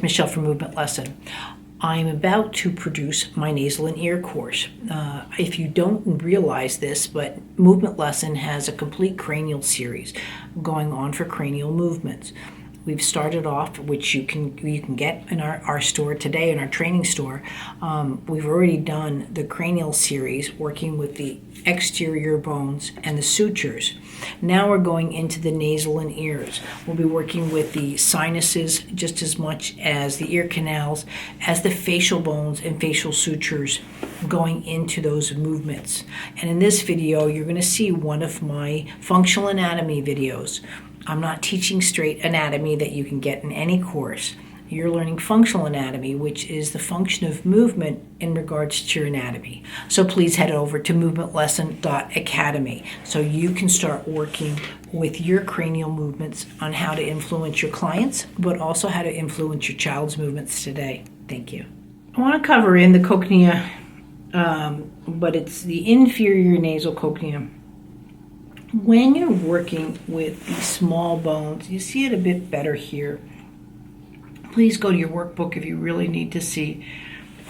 it's Michelle from Movement Lesson. I'm about to produce my nasal and ear course. If you don't realize this, but Movement Lesson has a complete cranial series going on for cranial movements. We've started off, which you can get in our store today, in our training store. We've already done the cranial series, working with the exterior bones and the sutures. Now we're going into the nasal and ears. We'll be working with the sinuses just as much as the ear canals, as the facial bones and facial sutures, going into those movements. And in this video, you're going to see one of my functional anatomy videos. I'm not teaching straight anatomy that you can get in any course. You're learning functional anatomy, which is the function of movement in regards to your anatomy. So please head over to movementlesson.academy so you can start working with your cranial movements on how to influence your clients, but also how to influence your child's movements today. Thank you. I want to cover in the cochlea, but it's the inferior nasal cochlea. When you're working with these small bones, you see it a bit better here. Please go to your workbook if you really need to see.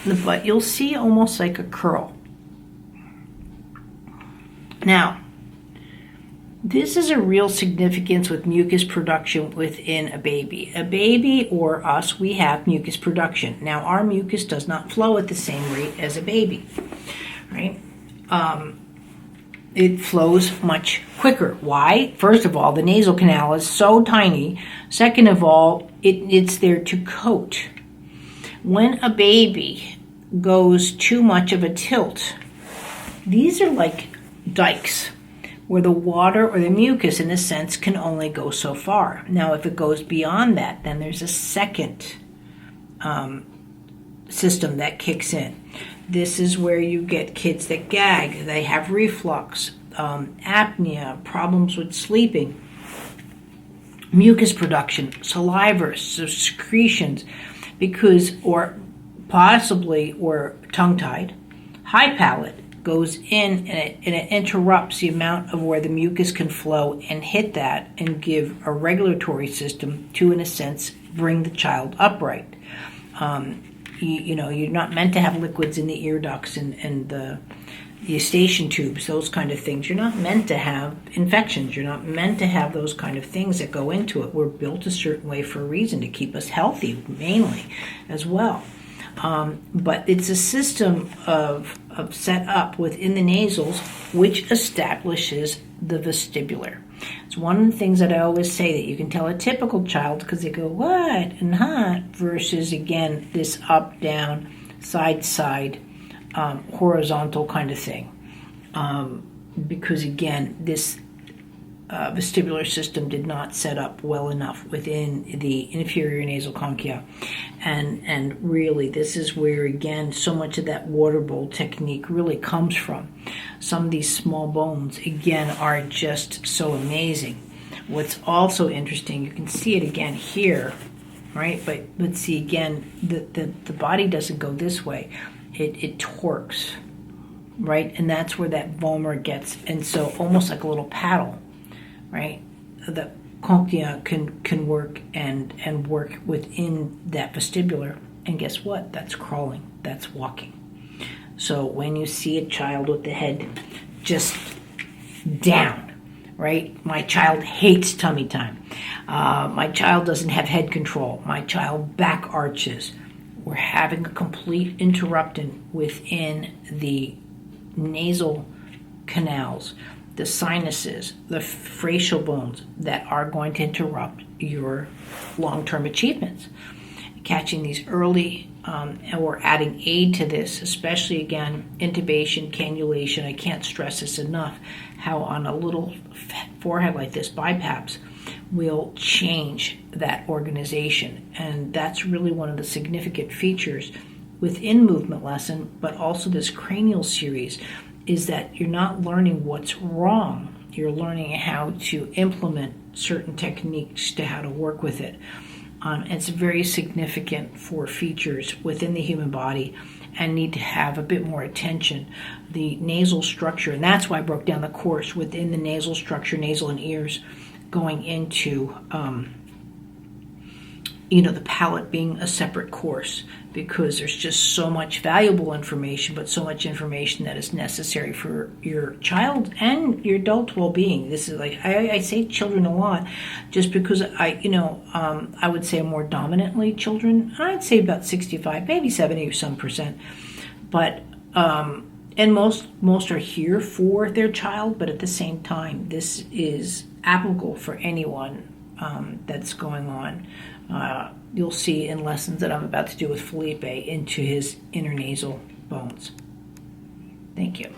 But you'll see almost like a curl. Now, this is a real significance with mucus production within a baby. A baby or us, we have mucus production. Now, our mucus does not flow at the same rate as a baby, right? It flows much quicker. Why? First of all, the nasal canal is so tiny. Second of all, it's there to coat. When a baby goes too much of a tilt, these are like dikes where the water or the mucus, in a sense, can only go so far. Now, if it goes beyond that, then there's a second system that kicks in. This is where you get kids that gag, they have reflux, apnea, problems with sleeping, mucus production, saliva, secretions, or tongue-tied. High palate goes in and it interrupts the amount of where the mucus can flow and hit that and give a regulatory system to, in a sense, bring the child upright. You're not meant to have liquids in the ear ducts and the eustachian tubes, those kind of things. You're not meant to have infections. You're not meant to have those kind of things that go into it. We're built a certain way for a reason, to keep us healthy, mainly, as well. But it's a system of set up within the nasals which establishes the vestibular. It's one of the things that I always say, that you can tell a typical child because they go, what, and huh, versus, again, this up, down, side, horizontal kind of thing. Because, again, this vestibular system did not set up well enough within the inferior nasal concha. And really, this is where, again, so much of that water bowl technique really comes from. Some of these small bones, again, are just so amazing. What's also interesting, you can see it again here, right? But see, again, the body doesn't go this way. It torques, right? And that's where that vomer gets, and so almost like a little paddle, right? The cochlea can work and work within that vestibular, and guess what? That's crawling, that's walking. So when you see a child with the head just down, right? My child hates tummy time. My child doesn't have head control. My child back arches. We're having a complete interruption within the nasal canals, the sinuses, the facial bones that are going to interrupt your long-term achievements. Catching these early, and we're adding aid to this, especially, again, intubation, cannulation. I can't stress this enough, how on a little forehead like this, BiPAPs, will change that organization. And that's really one of the significant features within Movement Lesson, but also this cranial series, is that you're not learning what's wrong. You're learning how to implement certain techniques to how to work with it. It's very significant for features within the human body and need to have a bit more attention. The nasal structure, and that's why I broke down the course within the nasal structure, nasal and ears, going into the palate being a separate course, because there's just so much valuable information, but so much information that is necessary for your child and your adult well-being. This is like, I say children a lot, just because I would say more dominantly children. I'd say about 65, maybe 70 or some percent. But, and most are here for their child, but at the same time, this is applicable for anyone that's going on. You'll see in lessons that I'm about to do with Felipe into his internasal bones. Thank you.